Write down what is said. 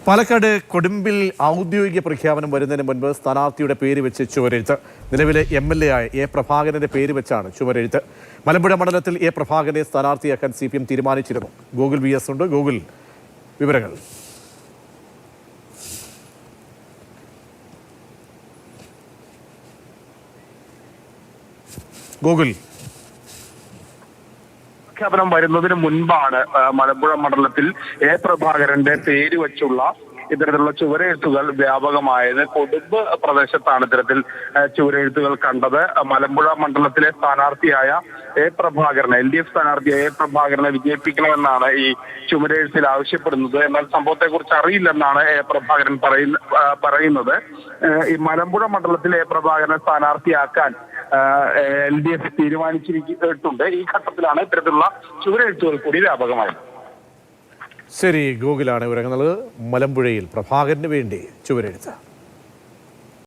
പാലക്കാട് കൊടുമ്പിൽ ഔദ്യോഗിക പ്രഖ്യാപനം വരുന്നതിന് മുൻപ് സ്ഥാനാർത്ഥിയുടെ പേര് വെച്ച് ചുവരെഴുത്ത്. നിലവിലെ MLA ആയ എ പ്രഭാകരന്റെ പേര് വെച്ചാണ് ചുവരെഴുത്ത്. മലമ്പുഴ മണ്ഡലത്തിൽ എ പ്രഭാകരനെ സ്ഥാനാർത്ഥിയാക്കാൻ CPM തീരുമാനിച്ചിരുന്നു. ഗൂഗിൾ VS ഉണ്ട്. ഗൂഗിൾ വിവരങ്ങൾ. ഗൂഗിൾ പ്രഖ്യാപനം വരുന്നതിന് മുൻപാണ് മലമ്പുഴ മണ്ഡലത്തിൽ എ പ്രഭാകരന്റെ പേര് വെച്ചുള്ള ഇത്തരത്തിലുള്ള ചുവരെഴുത്തുകൾ വ്യാപകമായത്. കൊടുമ്പ് പ്രദേശത്താണ് ഇത്തരത്തിൽ ചുവരെഴുത്തുകൾ കണ്ടത്. മലമ്പുഴ മണ്ഡലത്തിലെ സ്ഥാനാർത്ഥിയായ എ പ്രഭാകരനെ LDF സ്ഥാനാർത്ഥിയായ എ പ്രഭാകരനെ വിജയിപ്പിക്കണമെന്നാണ് ഈ ചുവരെഴുത്തിൽ ആവശ്യപ്പെടുന്നത്. എന്നാൽ സംഭവത്തെക്കുറിച്ച് അറിയില്ലെന്നാണ് എ പ്രഭാകരൻ പറയുന്നത്. ഈ മലമ്പുഴ മണ്ഡലത്തിൽ എ പ്രഭാകരനെ സ്ഥാനാർത്ഥിയാക്കാൻ LDF തീരുമാനിച്ചിട്ടുണ്ട്. ഈ ഘട്ടത്തിലാണ് ഇത്തരത്തിലുള്ള ചുവരെഴുത്തുകൾ കൂടി വ്യാപകമായത്. ശരി, ഗൂഗിളാണ് വിവരങ്ങൾ. മലമ്പുഴയിൽ പ്രഭാകരന് വേണ്ടി ചുവരെഴുത്ത്.